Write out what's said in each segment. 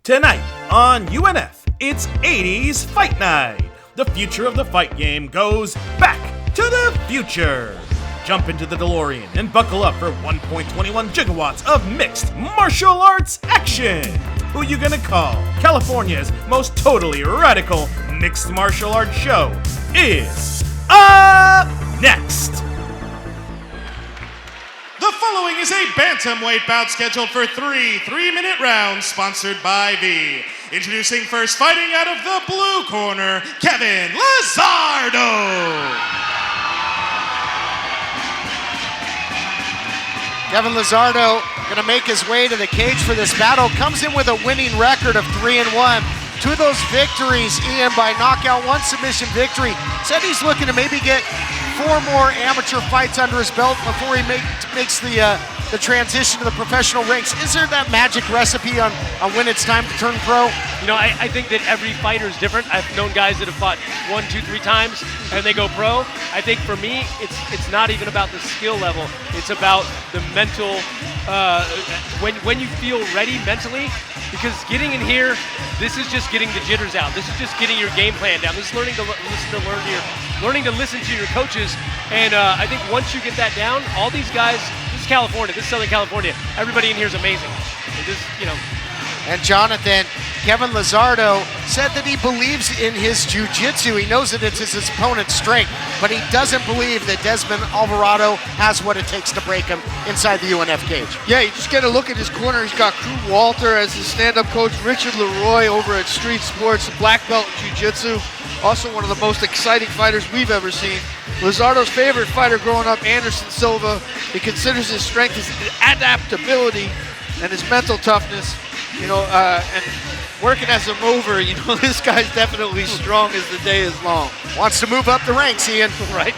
Tonight on UNF, it's 80s Fight Night. The future of the fight game goes back to the future. Jump into the DeLorean and buckle up for 1.21 gigawatts of mixed martial arts action. Who you gonna call? California's most totally radical mixed martial arts show is up next. The following is a Bantamweight bout scheduled for 3 3-minute rounds, sponsored by V. Introducing first, fighting out of the blue corner, Kevin Lizardo. Kevin Lizardo gonna make his way to the cage for this battle. Comes in with a winning record of 3-1. Two of those victories, Ian, by knockout, one submission victory. Said he's looking to maybe get 4 more amateur fights under his belt before he makes the transition to the professional ranks. Is there that magic recipe on when it's time to turn pro? You know, I think that every fighter is different. I've known guys that have fought 1, 2, 3 times and they go pro. I think for me, it's not even about the skill level. It's about the mental, when you feel ready mentally, because getting in here, this is just getting the jitters out. This is just getting your game plan down. This is learning to listen to your coaches. And I think once you get that down, all these guys, this is California, this is Southern California. Everybody in here is amazing. And Jonathan, Kevin Lizardo said that he believes in his jiu-jitsu. He knows that it's his opponent's strength, but he doesn't believe that Desmond Alvarado has what it takes to break him inside the UNF cage. Yeah, you just get a look at his corner. He's got Crew Walter as his stand-up coach, Richard Leroy over at Street Sports, black belt in jiu-jitsu. Also one of the most exciting fighters we've ever seen. Lizardo's favorite fighter growing up, Anderson Silva. He considers his strength his adaptability and his mental toughness. And working as a mover, this guy's definitely strong as the day is long. Wants to move up the ranks, Ian. Right.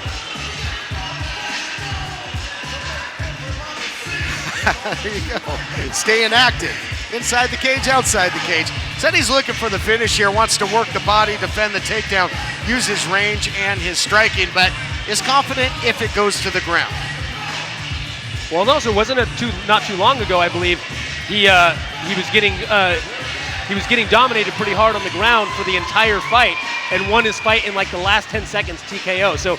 There you go. Staying active. Inside the cage, outside the cage. Said he's looking for the finish here, wants to work the body, defend the takedown, use his range and his striking, but is confident if it goes to the ground. Well, and also wasn't it not too long ago, I believe, he was getting dominated pretty hard on the ground for the entire fight and won his fight in like the last 10 seconds TKO. So,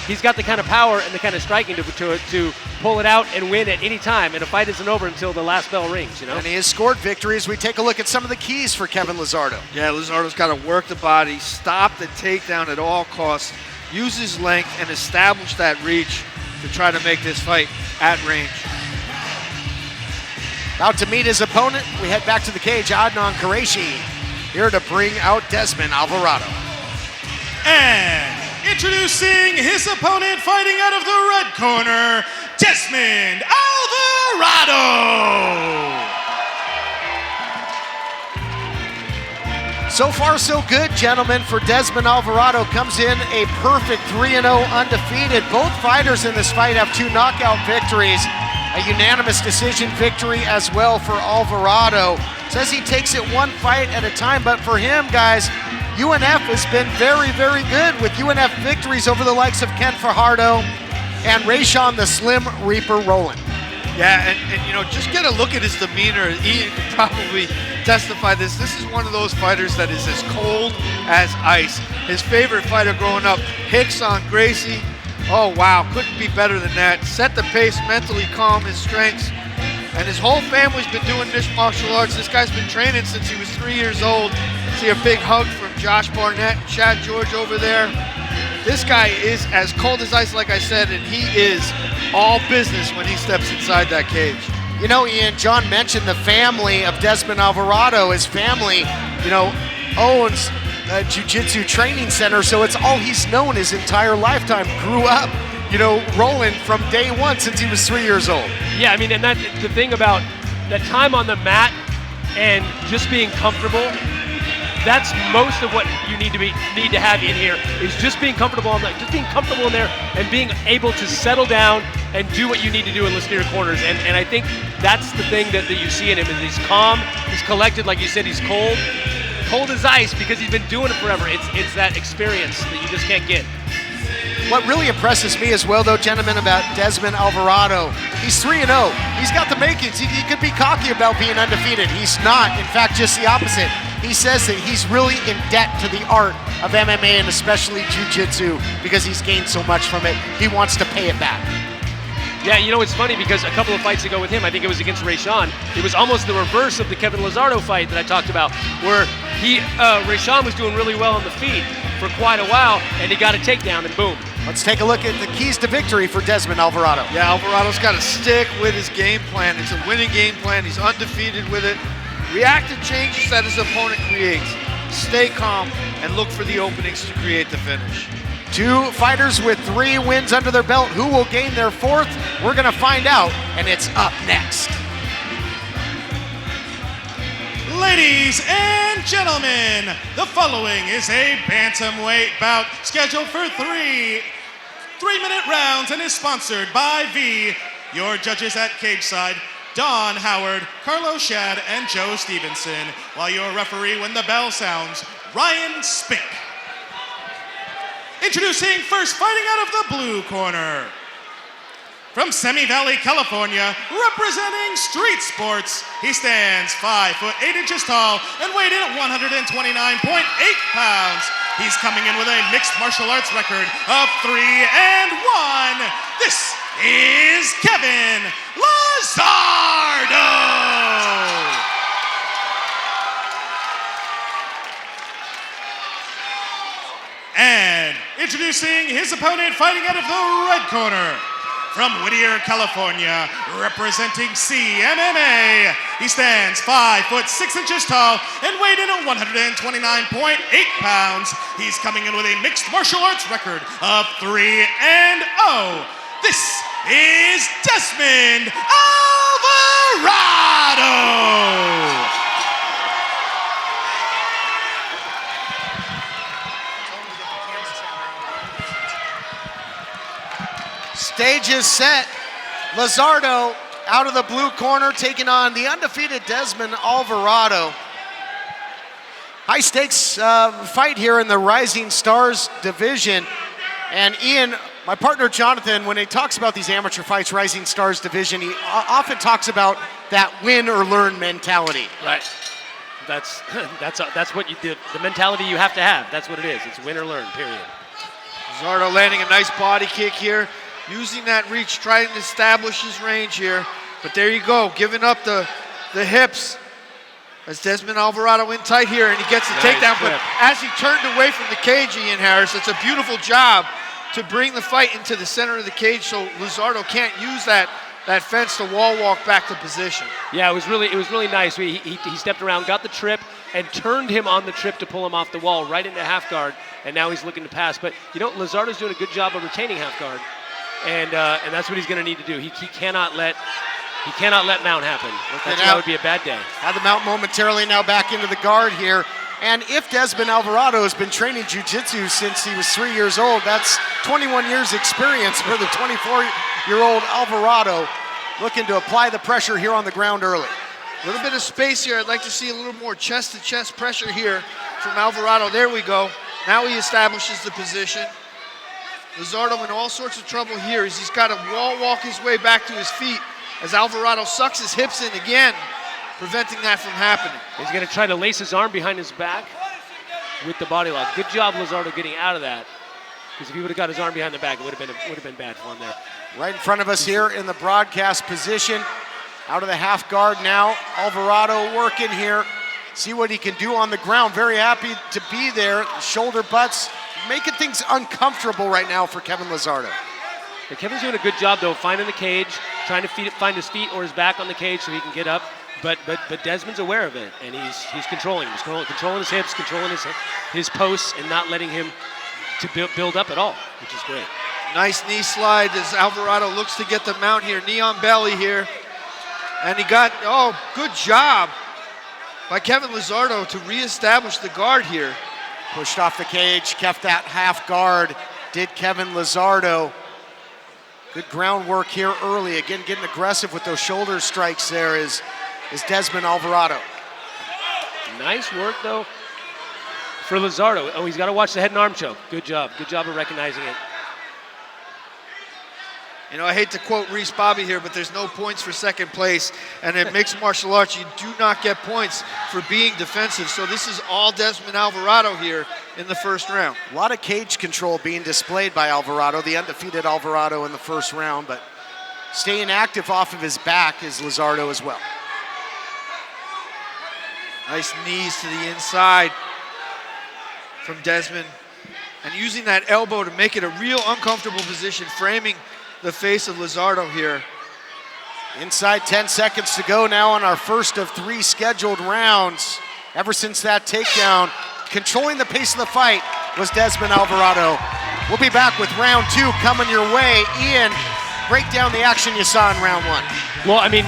he's got the kind of power and the kind of striking to pull it out and win at any time. And a fight isn't over until the last bell rings, And he has scored victories. We take a look at some of the keys for Kevin Lizardo. Yeah, Lizardo's got to work the body, stop the takedown at all costs, use his length, and establish that reach to try to make this fight at range. About to meet his opponent, we head back to the cage. Adnan Qureshi here to bring out Desmond Alvarado. And introducing his opponent, fighting out of the red corner, Desmond Alvarado. So far, so good, gentlemen, for Desmond Alvarado. Comes in a perfect 3-0 undefeated. Both fighters in this fight have 2 knockout victories. A unanimous decision victory as well for Alvarado. Says he takes it one fight at a time, but for him, guys, UNF has been very, very good with UNF victories over the likes of Ken Fajardo and Rayshawn the Slim Reaper Rowland. Yeah, and just get a look at his demeanor. Ian can probably testify this. This is one of those fighters that is as cold as ice. His favorite fighter growing up, Hicks on Gracie. Oh, wow, couldn't be better than that. Set the pace, mentally calm, his strengths. And his whole family's been doing mixed martial arts. This guy's been training since he was 3 years old. See a big hug from Josh Barnett and Chad George over there. This guy is as cold as ice, like I said, and he is all business when he steps inside that cage. Ian, John mentioned the family of Desmond Alvarado. His family, owns a jiu-jitsu training center, so it's all he's known his entire lifetime. Grew up, rolling from day one since he was 3 years old. Yeah, I mean, and that's the thing about that time on the mat and just being comfortable. That's most of what you need to have in here, is just being comfortable in there and being able to settle down and do what you need to do and listen to your corners. And I think that's the thing that you see in him, is he's calm, he's collected, like you said, he's cold as ice because he's been doing it forever. It's that experience that you just can't get. What really impresses me as well, though, gentlemen, about Desmond Alvarado, he's 3-0. He's got the makings. He could be cocky about being undefeated. He's not. In fact, just the opposite. He says that he's really in debt to the art of MMA and especially jiu-jitsu because he's gained so much from it. He wants to pay it back. Yeah, you know, it's funny because a couple of fights ago with him, I think it was against Rayshawn, it was almost the reverse of the Kevin Lizardo fight that I talked about, where Rayshawn was doing really well on the feet for quite a while, and he got a takedown, and boom. Let's take a look at the keys to victory for Desmond Alvarado. Yeah, Alvarado's got to stick with his game plan. It's a winning game plan. He's undefeated with it. React to changes that his opponent creates. Stay calm and look for the openings to create the finish. 2 fighters with 3 wins under their belt. Who will gain their 4th? We're going to find out, and it's up next. Ladies and gentlemen, the following is a bantamweight bout scheduled for 3 3-minute rounds and is sponsored by V. Your judges at cage side, Don Howard, Carlos Shad, and Joe Stevenson, while your referee when the bell sounds, Ryan Spink. Introducing first, fighting out of the blue corner. From Simi Valley, California, representing street sports, he stands 5 foot 8 inches tall and weighed in at 129.8 pounds. He's coming in with a mixed martial arts record of 3-1. This is Kevin Lizardo. And introducing his opponent, fighting out of the red corner. From Whittier, California, representing CMMA, he stands 5 foot 6 inches tall and weighed in at 129.8 pounds. He's coming in with a mixed martial arts record of 3-0. This is Desmond Alvarado. Stage is set. Lizardo out of the blue corner taking on the undefeated Desmond Alvarado. High stakes fight here in the Rising Stars division. And Ian, my partner Jonathan, when he talks about these amateur fights, Rising Stars division, he often talks about that win or learn mentality. Right. That's what you did. The mentality you have to have. That's what it is. It's win or learn, period. Lizardo landing a nice body kick here. Using that reach, trying to establish his range here. But there you go, giving up the hips as Desmond Alvarado in tight here, and he gets the takedown. But as he turned away from the cage, Ian Harris, it's a beautiful job to bring the fight into the center of the cage so Lizardo can't use that fence to wall walk back to position. Yeah, it was really nice. He stepped around, got the trip, and turned him on the trip to pull him off the wall right into half guard, and now he's looking to pass. But, you know, Lizardo's doing a good job of retaining half guard. And that's what he's going to need to do. He cannot let mount happen. That would be a bad day. Had the mount momentarily, now back into the guard here. And if Desmond Alvarado has been training jiu-jitsu since he was 3 years old, that's 21 years experience for the 24-year-old Alvarado looking to apply the pressure here on the ground early. A little bit of space here. I'd like to see a little more chest-to-chest pressure here from Alvarado. There we go. Now he establishes the position. Lizardo in all sorts of trouble here as he's got to wall walk his way back to his feet as Alvarado sucks his hips in again, preventing that from happening. He's going to try to lace his arm behind his back with the body lock. Good job, Lizardo, getting out of that. Because if he would have got his arm behind the back, it would have been bad for him there. Right in front of us here in the broadcast position. Out of the half guard now. Alvarado working here. See what he can do on the ground. Very happy to be there. Shoulder butts making things uncomfortable right now for Kevin Lizardo. Yeah, Kevin's doing a good job, though, finding the cage, trying to find his feet or his back on the cage so he can get up. But Desmond's aware of it, and he's controlling him. He's controlling his hips, controlling his posts, and not letting him to build up at all, which is great. Nice knee slide as Alvarado looks to get the mount here. Knee on belly here. And he got, good job by Kevin Lizardo to reestablish the guard here. Pushed off the cage, kept that half guard, did Kevin Lizardo. Good groundwork here early. Again, getting aggressive with those shoulder strikes there is Desmond Alvarado. Nice work, though, for Lizardo. Oh, he's got to watch the head and arm choke. Good job. Good job of recognizing it. You know, I hate to quote Reese Bobby here, but there's no points for second place. And in mixed martial arts, you do not get points for being defensive. So this is all Desmond Alvarado here in the first round. A lot of cage control being displayed by Alvarado, the undefeated Alvarado in the first round, but staying active off of his back is Lizardo as well. Nice knees to the inside from Desmond. And using that elbow to make it a real uncomfortable position, framing the face of Lizardo here. Inside 10 seconds to go now on our first of 3 scheduled rounds. Ever since that takedown, controlling the pace of the fight was Desmond Alvarado. We'll be back with round 2 coming your way. Ian, break down the action you saw in round 1. Well, I mean,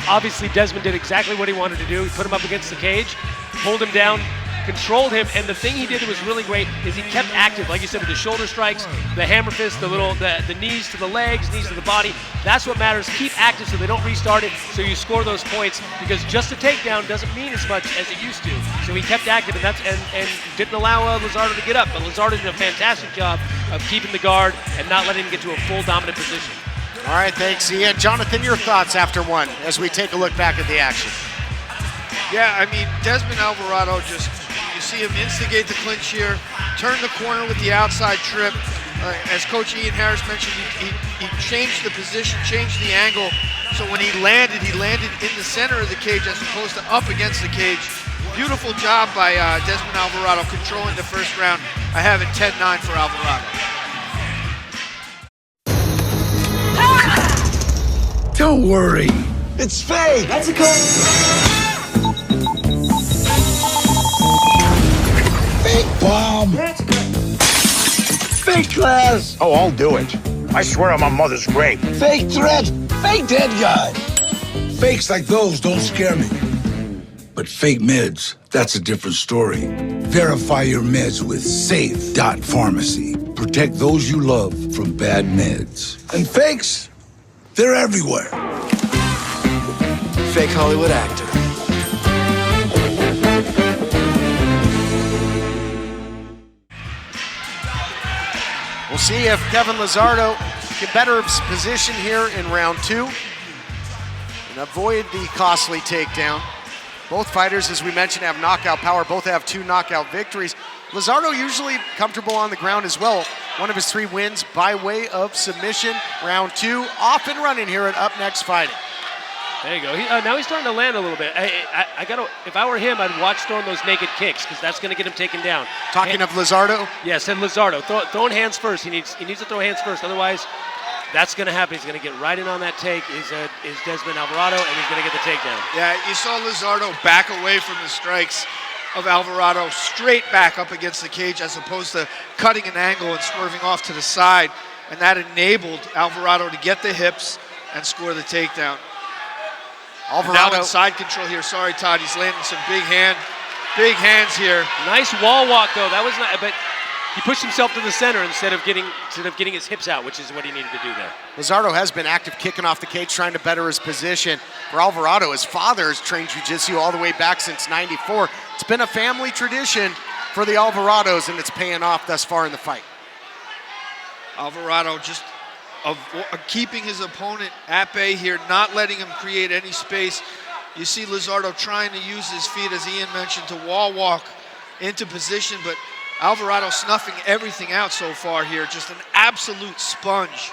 obviously Desmond did exactly what he wanted to do. He put him up against the cage, pulled him down, controlled him, and the thing he did that was really great is he kept active, like you said, with the shoulder strikes, the hammer fist, the knees to the legs, knees to the body. That's what matters. Keep active so they don't restart it, so you score those points, because just a takedown doesn't mean as much as it used to. So he kept active, and didn't allow Lizardo to get up, but Lizardo did a fantastic job of keeping the guard and not letting him get to a full dominant position. All right, thanks, Ian. Jonathan, your thoughts after 1 as we take a look back at the action. Yeah, I mean, Desmond Alvarado just, you see him instigate the clinch here, turn the corner with the outside trip. As Coach Ian Harris mentioned, he changed the position, changed the angle. So when he landed in the center of the cage as opposed to up against the cage. Beautiful job by Desmond Alvarado controlling the first round. I have it 10-9 for Alvarado. Don't worry, it's fake. That's a code. Fake bomb. Fake class. Oh, I'll do it. I swear on my mother's grave. Fake threat. Fake dead guy. Fakes like those don't scare me. But fake meds, that's a different story. Verify your meds with Safe.Pharmacy. Protect those you love from bad meds. And fakes, they're everywhere. Fake Hollywood actor. We'll see if Kevin Lizardo can better his position here in round 2 and avoid the costly takedown. Both fighters, as we mentioned, have knockout power. Both have 2 knockout victories. Lizardo usually comfortable on the ground as well. One of his 3 wins by way of submission. Round 2, off and running here at Up Next Fighting. There you go. Now he's starting to land a little bit. I gotta. If I were him, I'd watch throwing those naked kicks, because that's going to get him taken down. Talking of Lizardo? Yes, and Lizardo. Throwing hands first. He needs to throw hands first. Otherwise, that's going to happen. He's going to get right in on that take. Is Desmond Alvarado, and he's going to get the takedown. Yeah, you saw Lizardo back away from the strikes of Alvarado, straight back up against the cage, as opposed to cutting an angle and swerving off to the side. And that enabled Alvarado to get the hips and score the takedown. Alvarado now in side control here. Sorry, Todd. He's landing some big hands here. Nice wall walk though. That was not, but he pushed himself to the center instead of getting his hips out, which is what he needed to do there. Lizardo has been active kicking off the cage, trying to better his position. For Alvarado, his father has trained jiu-jitsu all the way back since '94. It's been a family tradition for the Alvarados, and it's paying off thus far in the fight. Alvarado just keeping his opponent at bay here, not letting him create any space. You see Lizardo trying to use his feet, as Ian mentioned, to wall walk into position, but Alvarado snuffing everything out so far here. Just an absolute sponge.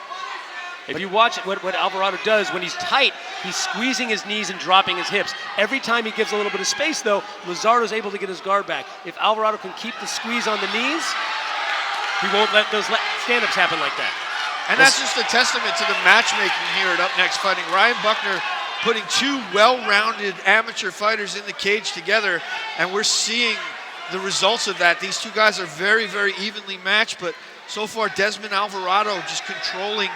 If you watch what Alvarado does, when he's tight, he's squeezing his knees and dropping his hips. Every time he gives a little bit of space, though, Lizardo's able to get his guard back. If Alvarado can keep the squeeze on the knees, he won't let those stand-ups happen like that. And that's just a testament to the matchmaking here at Up Next Fighting. Ryan Buckner putting 2 well-rounded amateur fighters in the cage together, and we're seeing the results of that. These 2 guys are very, very evenly matched, but so far Desmond Alvarado just controlling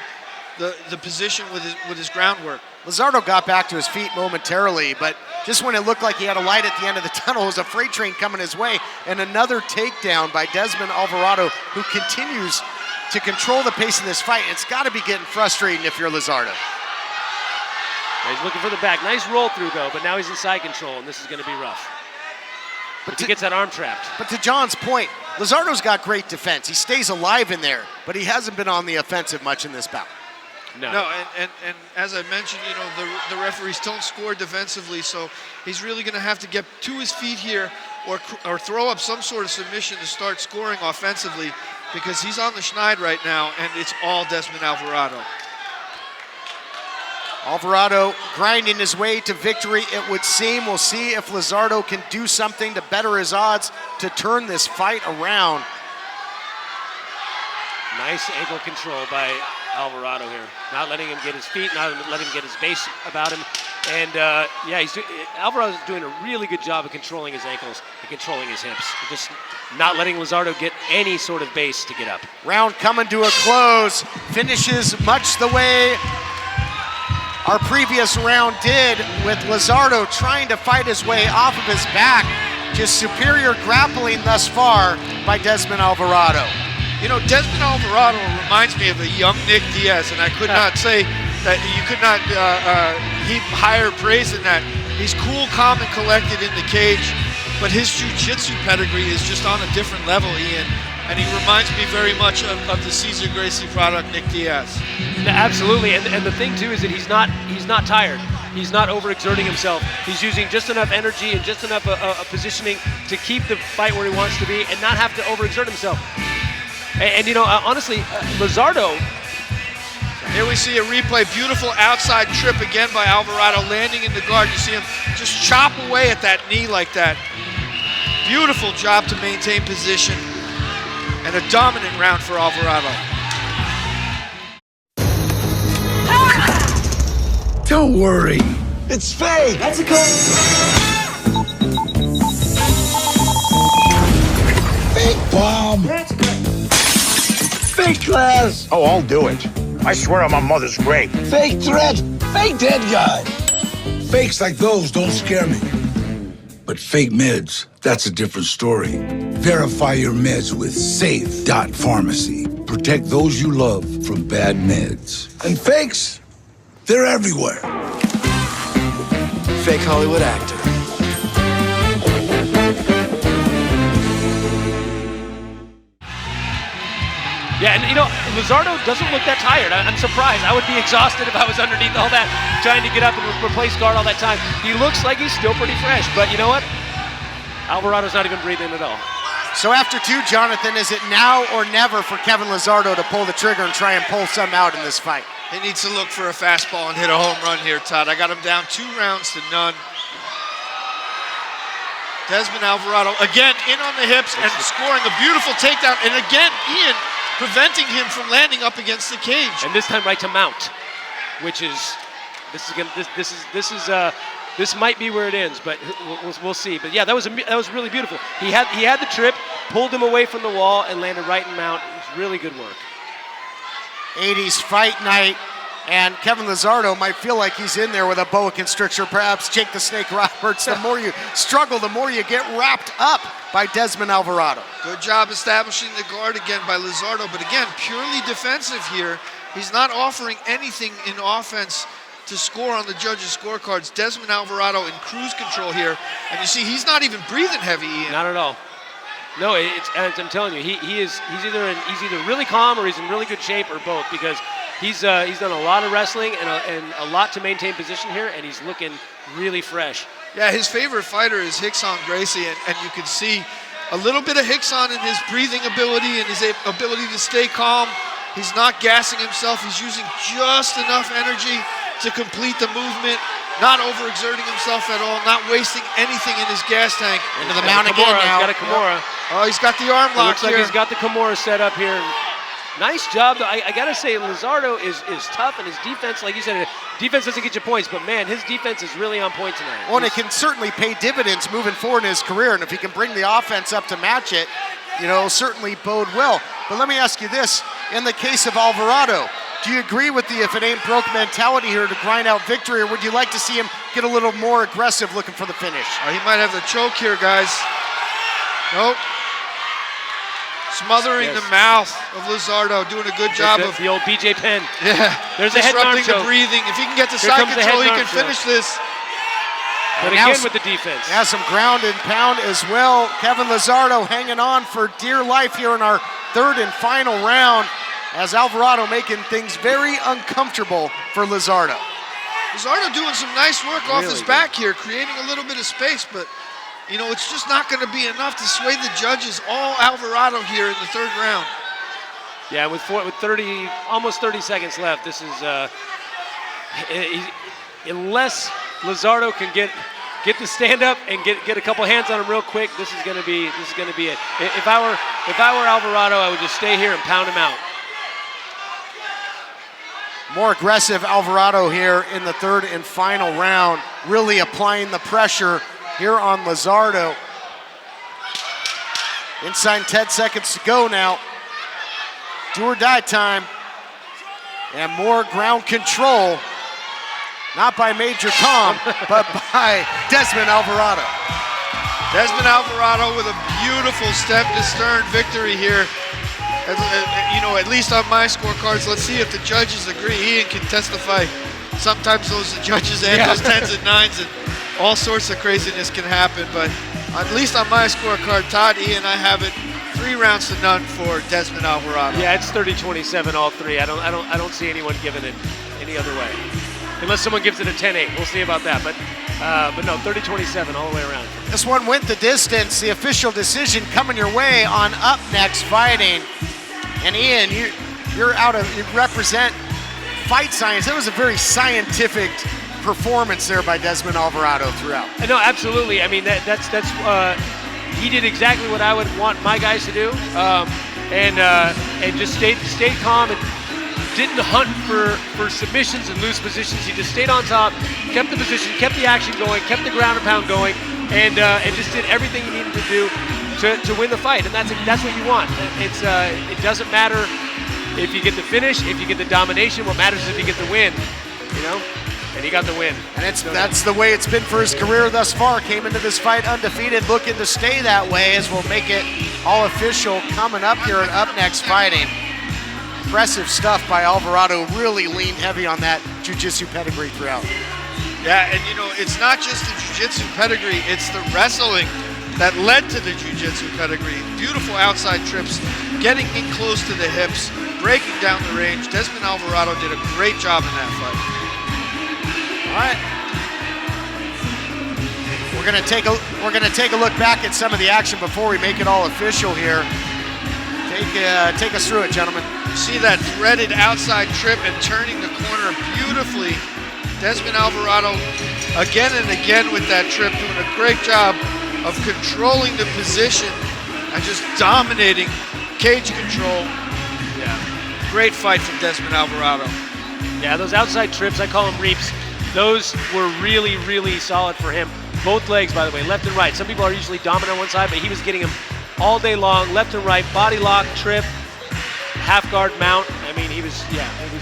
the position with his groundwork. Lizardo got back to his feet momentarily, but just when it looked like he had a light at the end of the tunnel, it was a freight train coming his way, and another takedown by Desmond Alvarado, who continues to control the pace of this fight. It's got to be getting frustrating if you're Lizardo. He's looking for the back. Nice roll through, though, but now he's in side control, and this is going to be rough. But he gets that arm trapped. But to John's point, Lizardo's got great defense. He stays alive in there, but he hasn't been on the offensive much in this bout. No, and as I mentioned, you know, the referees don't score defensively, so he's really going to have to get to his feet here or throw up some sort of submission to start scoring offensively, because he's on the schneid right now, and it's all Desmond Alvarado. Alvarado grinding his way to victory, it would seem. We'll see if Lizardo can do something to better his odds to turn this fight around. Nice ankle control by Alvarado here. Not letting him get his feet, not letting him get his base about him. And yeah, Alvarado's doing a really good job of controlling his ankles and controlling his hips. Just not letting Lizardo get any sort of base to get up. Round coming to a close. Finishes much the way our previous round did, with Lizardo trying to fight his way off of his back. Just superior grappling thus far by Desmond Alvarado. You know, Desmond Alvarado reminds me of a young Nick Diaz, and I could not say that you could not heap higher praise than that. He's cool, calm, and collected in the cage, but his jiu-jitsu pedigree is just on a different level, Ian. And he reminds me very much of the Cesar Gracie product, Nick Diaz. Absolutely, and the thing too is that he's not tired. He's not overexerting himself. He's using just enough energy and just enough positioning to keep the fight where he wants to be and not have to overexert himself. And you know, honestly, Lizardo. Here we see a replay, beautiful outside trip again by Alvarado, landing in the guard. You see him just chop away at that knee like that. Beautiful job to maintain position, and a dominant round for Alvarado. Don't worry, it's fake. That's a code. Fake bomb. That's good. Fake class. Oh, I'll do it. I swear on my mother's grave. Fake threat. Fake dead guy. Fakes like those don't scare me. But fake meds, that's a different story. Verify your meds with Safe.Pharmacy. Protect those you love from bad meds. And fakes, they're everywhere. Fake Hollywood actor. Yeah, and you know, Lizardo doesn't look that tired. I'm surprised. I would be exhausted if I was underneath all that, trying to get up and replace guard all that time. He looks like he's still pretty fresh, but you know what? Alvarado's not even breathing at all. So after two, Jonathan, is it now or never for Kevin Lizardo to pull the trigger and try and pull some out in this fight? He needs to look for a fastball and hit a home run here, Todd. I got him down 2 rounds to none. Desmond Alvarado, again, in on the hips and scoring a beautiful takedown. And again, Ian preventing him from landing up against the cage. And this time right to mount, which is, this might be where it ends, but we'll see. But yeah, that was really beautiful. He had the trip, pulled him away from the wall, and landed right in mount. It was really good work. 80s fight night, and Kevin Lizardo might feel like he's in there with a boa constrictor, perhaps Jake the Snake Roberts. The more you struggle, the more you get wrapped up by Desmond Alvarado. Good job establishing the guard again by Lizardo, but again, purely defensive here. He's not offering anything in offense to score on the judges' scorecards. Desmond Alvarado in cruise control here, and you see he's not even breathing heavy, Ian. Not at all. No, I'm telling you, he's either really calm or he's in really good shape, or both, because he's done a lot of wrestling and a lot to maintain position here, and he's looking really fresh. Yeah, his favorite fighter is Rickson Gracie, and you can see a little bit of Rickson in his breathing ability and his ability to stay calm. He's not gassing himself. He's using just enough energy to complete the movement, not overexerting himself at all, not wasting anything in his gas tank. Into the mount again now. He's got a Kimura. Oh, he's got the arm lock here. Looks like he's got the Kimura set up here. Nice job, though. I gotta say, Lizardo is tough, and his defense, like you said, defense doesn't get you points, but man, his defense is really on point tonight. Well, and it can certainly pay dividends moving forward in his career, and if he can bring the offense up to match it, you know, certainly bode well. But let me ask you this, in the case of Alvarado, do you agree with the if it ain't broke mentality here to grind out victory, or would you like to see him get a little more aggressive looking for the finish? He might have the choke here, guys. Nope. Smothering the mouth of Lizardo, doing a good job of the old BJ Penn. Yeah, there's a head and arm disrupting the choke. breathing. If he can get to side control, he can finish this. But again with the defense. Yeah, some ground and pound as well. Kevin Lizardo hanging on for dear life here in our third and final round. as Alvarado making things very uncomfortable for Lizardo. Lizardo doing some nice work off his back here, creating a little bit of space, but you know, it's just not going to be enough to sway the judges. All Alvarado here in the third round. Yeah, with 30, almost 30 seconds left, this is unless Lizardo can get the stand up and get a couple hands on him real quick, this is going to be it. If I were Alvarado, I would just stay here and pound him out. More aggressive Alvarado here in the third and final round, really applying the pressure here on Lizardo. Inside 10 seconds to go now. Do or die time. And more ground control. Not by Major Tom, but by Desmond Alvarado. Desmond Alvarado with a beautiful stem to stern victory here. You know, at least on my scorecards, let's see if the judges agree. Ian can testify. Sometimes those judges add those 10s and 9s and all sorts of craziness can happen, but at least on my scorecard, Todd, Ian, I have it 3 rounds to none for Desmond Alvarado. Yeah, it's 30-27 all three. I don't see anyone giving it any other way. Unless someone gives it a 10-8. We'll see about that. But no, 30-27 all the way around. This one went the distance. The official decision coming your way on Up Next Fighting. And Ian, you represent fight science. That was a very scientific performance there by Desmond Alvarado throughout. No, absolutely. I mean, that's he did exactly what I would want my guys to do, and just stayed calm and didn't hunt for submissions and loose positions. He just stayed on top, kept the position, kept the action going, kept the ground and pound going, and just did everything he needed to do to win the fight. And that's what you want. It doesn't matter if you get the finish, if you get the domination. What matters is if you get the win. You know. And he got the win. And that's the way it's been for his career thus far. Came into this fight undefeated, looking to stay that way, as we'll make it all official coming up here at Up Next Fighting. Impressive stuff by Alvarado. Really leaned heavy on that jiu-jitsu pedigree throughout. Yeah, and you know, it's not just the jiu-jitsu pedigree, it's the wrestling that led to the jiu-jitsu pedigree. Beautiful outside trips, getting in close to the hips, breaking down the range. Desmond Alvarado did a great job in that fight. All right. We're gonna take a look back at some of the action before we make it all official here. Take us through it, gentlemen. You see that threaded outside trip and turning the corner beautifully. Desmond Alvarado again and again with that trip, doing a great job of controlling the position and just dominating cage control. Yeah. Great fight from Desmond Alvarado. Yeah, those outside trips, I call them reaps. Those were really, really solid for him. Both legs, by the way, left and right. Some people are usually dominant on one side, but he was getting them all day long, left and right, body lock, trip, half guard mount. I mean,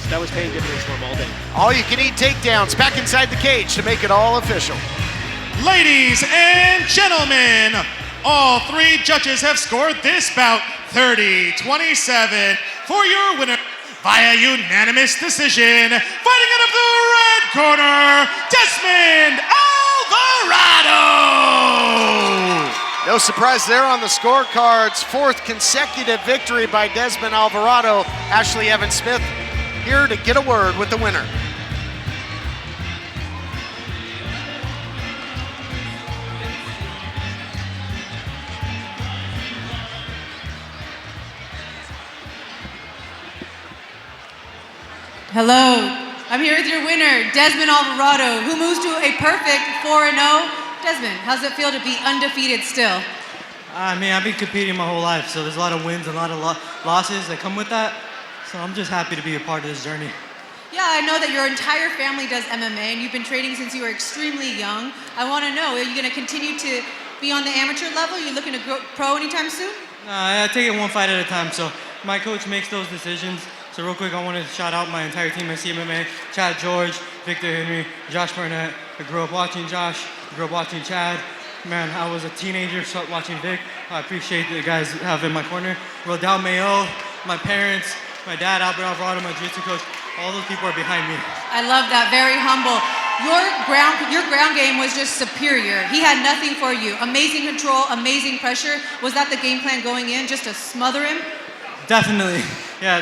that was paying dividends for him all day. All you can eat takedowns back inside the cage to make it all official. Ladies and gentlemen, all 3 judges have scored this bout 30-27 for your winner via unanimous decision. Fighting out of the red corner, Desmond Alvarado! No surprise there on the scorecards. 4th consecutive victory by Desmond Alvarado. Ashley Evans-Smith here to get a word with the winner. Hello, I'm here with your winner, Desmond Alvarado, who moves to a perfect 4-0. Desmond, how's it feel to be undefeated still? I mean, I've been competing my whole life, so there's a lot of wins and a lot of losses that come with that. So I'm just happy to be a part of this journey. Yeah, I know that your entire family does MMA, and you've been training since you were extremely young. I want to know, are you going to continue to be on the amateur level? Are you looking to go pro anytime soon? I take it one fight at a time, so my coach makes those decisions. So real quick, I want to shout out my entire team at CMMA, Chad George, Victor Henry, Josh Burnett. I grew up watching Josh, grew up watching Chad. Man, I was a teenager watching Vic. I appreciate the guys have in my corner. Rodell Mayo, my parents, my dad, Albert Alvarado, my jiu-jitsu coach, all those people are behind me. I love that, very humble. Your ground game was just superior. He had nothing for you. Amazing control, amazing pressure. Was that the game plan going in, just to smother him? Definitely. Yeah,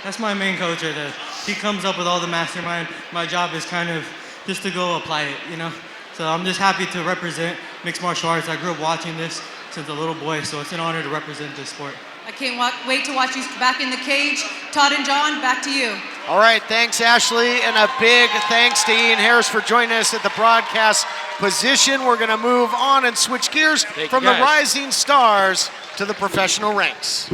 that's my main coach right there. He comes up with all the mastermind. My job is kind of just to go apply it, you know? So I'm just happy to represent mixed martial arts. I grew up watching this since a little boy, so it's an honor to represent this sport. I can't wait to watch you back in the cage. Todd and John, back to you. All right, thanks, Ashley, and a big thanks to Ian Harris for joining us at the broadcast position. We're going to move on and switch gears from the rising stars to the professional ranks.